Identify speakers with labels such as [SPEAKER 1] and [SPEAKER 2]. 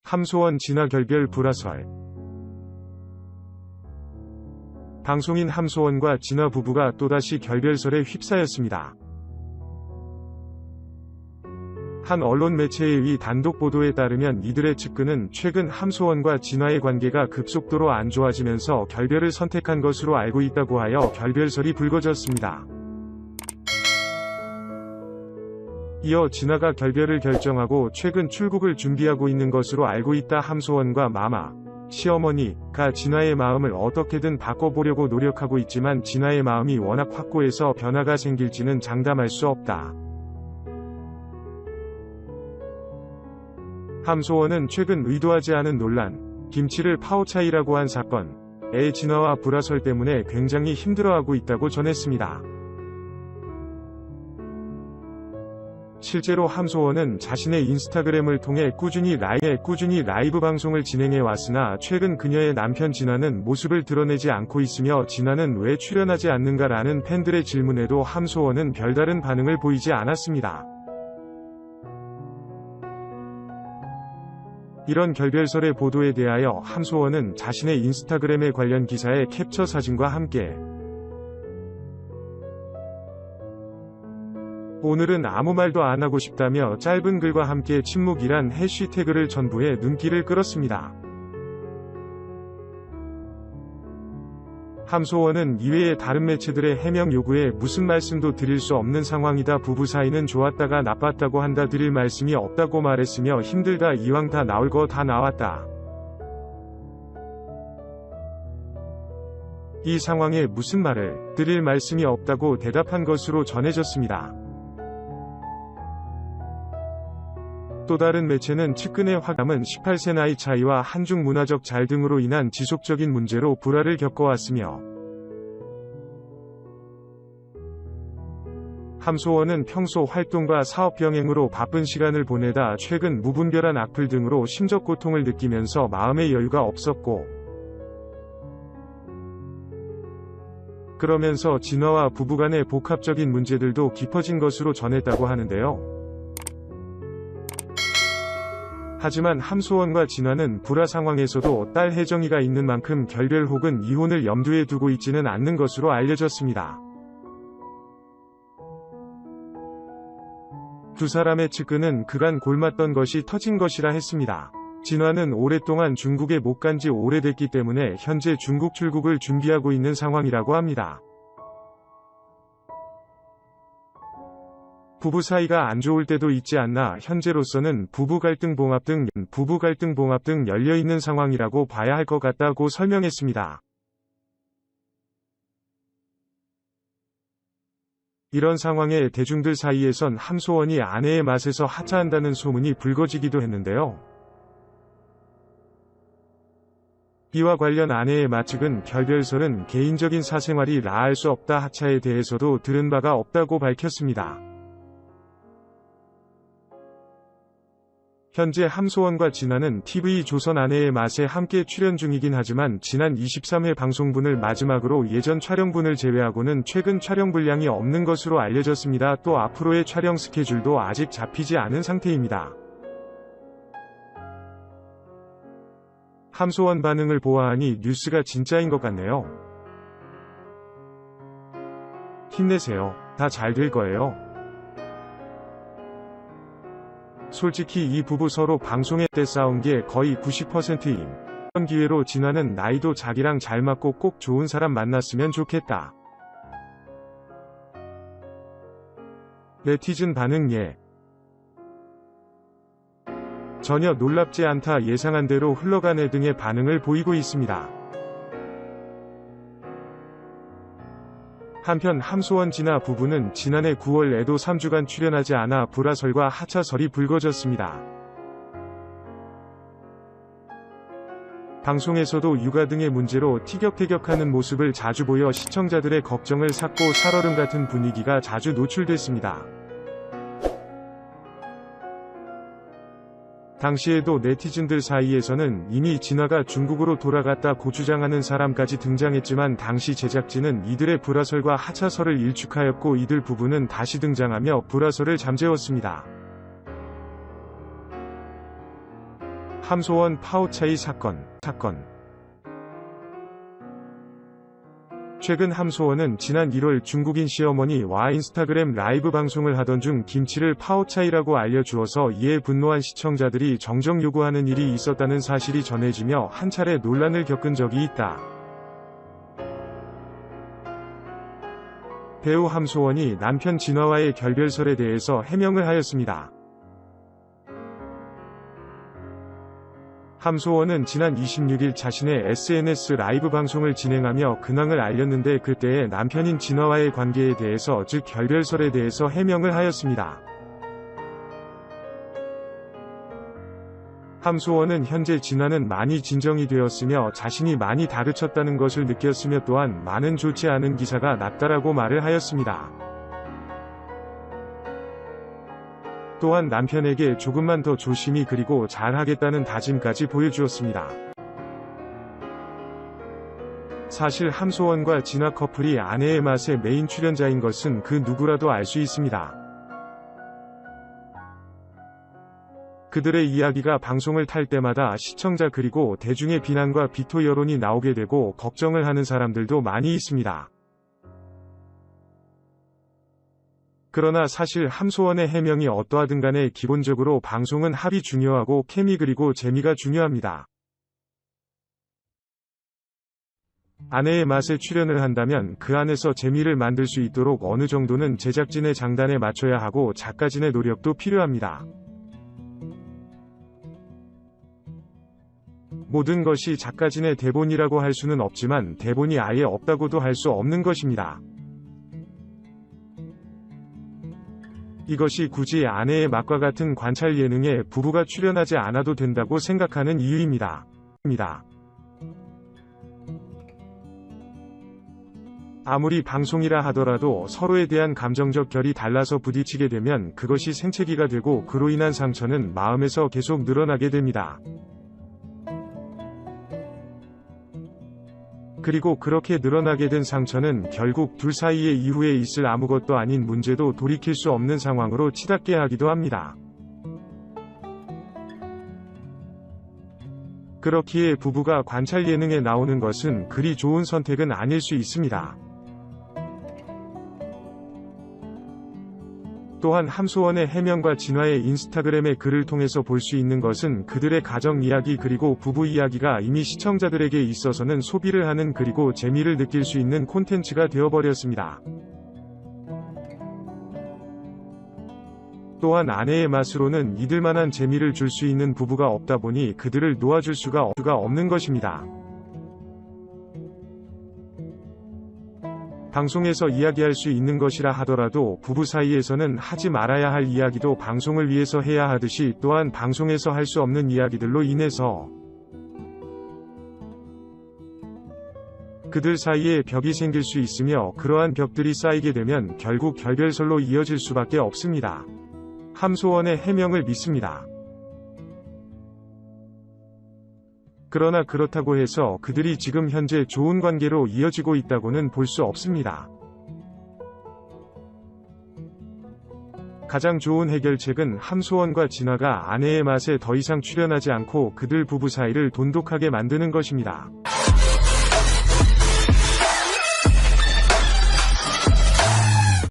[SPEAKER 1] 함소원 진화 결별 불화설. 방송인 함소원과 진화 부부가 또다시 결별설에 휩싸였습니다. 한 언론 매체에 의해 단독 보도에 따르면 이들의 측근은 최근 함소원과 진화의 관계가 급속도로 안 좋아지면서 결별을 선택한 것으로 알고 있다고 하여 결별설이 불거졌습니다. 이어 진화가 결별을 결정하고 최근 출국을 준비하고 있는 것으로 알고 있다. 함소원과 마마, 시어머니가 진화의 마음을 어떻게든 바꿔보려고 노력하고 있지만 진화의 마음이 워낙 확고해서 변화가 생길지는 장담할 수 없다. 함소원은 최근 의도하지 않은 논란, 김치를 파오차이라고 한 사건, 애 진화와 불화설 때문에 굉장히 힘들어하고 있다고 전했습니다. 실제로 함소원은 자신의 인스타그램을 통해 꾸준히 라이브 방송을 진행해 왔으나 최근 그녀의 남편 진화는 모습을 드러내지 않고 있으며 진화는 왜 출연하지 않는가라는 팬들의 질문에도 함소원은 별다른 반응을 보이지 않았습니다. 이런 결별설의 보도에 대하여 함소원은 자신의 인스타그램의 관련 기사의 캡처 사진과 함께 오늘은 아무 말도 안 하고 싶다며 짧은 글과 함께 침묵이란 해시태그를 전부해 눈길을 끌었습니다. 함소원은 이외의 다른 매체들의 해명 요구에 무슨 말씀도 드릴 수 없는 상황이다. 부부 사이는 좋았다가 나빴다고 한다. 드릴 말씀이 없다고 말했으며 힘들다. 이왕 다 나올 거 다 나왔다. 이 상황에 무슨 말을 드릴 말씀이 없다고 대답한 것으로 전해졌습니다. 또 다른 매체는 측근의 화감은 18세 나이 차이와 한중 문화적 잘 등으로 인한 지속적인 문제로 불화를 겪어왔으며 함소원은 평소 활동과 사업 병행으로 바쁜 시간을 보내다 최근 무분별한 악플 등으로 심적 고통을 느끼면서 마음의 여유가 없었고 그러면서 진화와 부부간의 복합적인 문제들도 깊어진 것으로 전했다고 하는데요. 하지만 함소원과 진화는 불화 상황에서도 딸 혜정이가 있는 만큼 결별 혹은 이혼을 염두에 두고 있지는 않는 것으로 알려졌습니다. 두 사람의 측근은 그간 골맞던 것이 터진 것이라 했습니다. 진화는 오랫동안 중국에 못 간 지 오래됐기 때문에 현재 중국 출국을 준비하고 있는 상황이라고 합니다. 부부 사이가 안 좋을 때도 있지 않나 현재로서는 부부 갈등 봉합 등 열려있는 상황이라고 봐야 할 것 같다고 설명했습니다. 이런 상황에 대중들 사이에선 함소원이 아내의 맛에서 하차한다는 소문이 불거지기도 했는데요. 이와 관련 아내의 맛 측은 결별설은 개인적인 사생활이라 알 수 없다. 하차에 대해서도 들은 바가 없다고 밝혔습니다. 현재 함소원과 진화는 TV조선 아내의 맛에 함께 출연 중이긴 하지만 지난 23회 방송분을 마지막으로 예전 촬영분을 제외하고는 최근 촬영 분량이 없는 것으로 알려졌습니다. 또 앞으로의 촬영 스케줄도 아직 잡히지 않은 상태입니다. 함소원 반응을 보아하니 뉴스가 진짜인 것 같네요. 힘내세요. 다 잘 될 거예요. 솔직히 이 부부 서로 방송에 때 싸운 게 거의 90%임. 이런 기회로 진화는 나이도 자기랑 잘 맞고 꼭 좋은 사람 만났으면 좋겠다. 네티즌 반응 전혀 놀랍지 않다. 예상한 대로 흘러가네 등의 반응을 보이고 있습니다. 한편 함소원 진화 부부는 지난해 9월에도 3주간 출연하지 않아 불화설과 하차설이 불거졌습니다. 방송에서도 육아 등의 문제로 티격태격하는 모습을 자주 보여 시청자들의 걱정을 샀고 살얼음 같은 분위기가 자주 노출됐습니다. 당시에도 네티즌들 사이에서는 이미 진화가 중국으로 돌아갔다고 주장하는 사람까지 등장했지만 당시 제작진은 이들의 불화설과 하차설을 일축하였고 이들 부부는 다시 등장하며 불화설을 잠재웠습니다. 함소원 파오차이 사건. 최근 함소원은 지난 1월 중국인 시어머니와 인스타그램 라이브 방송을 하던 중 김치를 파오차이라고 알려주어서 이에 분노한 시청자들이 정정 요구하는 일이 있었다는 사실이 전해지며 한 차례 논란을 겪은 적이 있다. 배우 함소원이 남편 진화와의 결별설에 대해서 해명을 하였습니다. 함소원은 지난 26일 자신의 SNS 라이브 방송을 진행하며 근황을 알렸는데 그때의 남편인 진화와의 관계에 대해서 즉 결별설에 대해서 해명을 하였습니다. 함소원은 현재 진화는 많이 진정이 되었으며 자신이 많이 다그쳤다는 것을 느꼈으며 또한 많은 좋지 않은 기사가 났다라고 말을 하였습니다. 또한 남편에게 조금만 더 조심히 그리고 잘하겠다는 다짐까지 보여주었습니다. 사실 함소원과 진화 커플이 아내의 맛의 메인 출연자인 것은 그 누구라도 알 수 있습니다. 그들의 이야기가 방송을 탈 때마다 시청자 그리고 대중의 비난과 비토 여론이 나오게 되고 걱정을 하는 사람들도 많이 있습니다. 그러나 사실 함소원의 해명이 어떠하든 간에 기본적으로 방송은 합이 중요하고 케미 그리고 재미가 중요합니다. 아내의 맛에 출연을 한다면 그 안에서 재미를 만들 수 있도록 어느 정도는 제작진의 장단에 맞춰야 하고 작가진의 노력도 필요합니다. 모든 것이 작가진의 대본이라고 할 수는 없지만 대본이 아예 없다고도 할 수 없는 것입니다. 이것이 굳이 아내의 맛과 같은 관찰 예능에 부부가 출연하지 않아도 된다고 생각하는 이유입니다. 아무리 방송이라 하더라도 서로에 대한 감정적 결이 달라서 부딪히게 되면 그것이 생채기가 되고 그로 인한 상처는 마음에서 계속 늘어나게 됩니다. 그리고 그렇게 늘어나게 된 상처는 결국 둘 사이에 이후에 있을 아무것도 아닌 문제도 돌이킬 수 없는 상황으로 치닫게 하기도 합니다. 그렇기에 부부가 관찰 예능에 나오는 것은 그리 좋은 선택은 아닐 수 있습니다. 또한 함소원의 해명과 진화의 인스타그램의 글을 통해서 볼 수 있는 것은 그들의 가정 이야기 그리고 부부 이야기가 이미 시청자들에게 있어서는 소비를 하는 그리고 재미를 느낄 수 있는 콘텐츠가 되어버렸습니다. 또한 아내의 맛으로는 이들만한 재미를 줄 수 있는 부부가 없다 보니 그들을 놓아줄 수가 없는 것입니다. 방송에서 이야기할 수 있는 것이라 하더라도 부부 사이에서는 하지 말아야 할 이야기도 방송을 위해서 해야 하듯이 또한 방송에서 할 수 없는 이야기들로 인해서 그들 사이에 벽이 생길 수 있으며 그러한 벽들이 쌓이게 되면 결국 결별설로 이어질 수밖에 없습니다. 함소원의 해명을 믿습니다. 그러나 그렇다고 해서 그들이 지금 현재 좋은 관계로 이어지고 있다고는 볼 수 없습니다. 가장 좋은 해결책은 함소원과 진화가 아내의 맛에 더 이상 출연하지 않고 그들 부부 사이를 돈독하게 만드는 것입니다.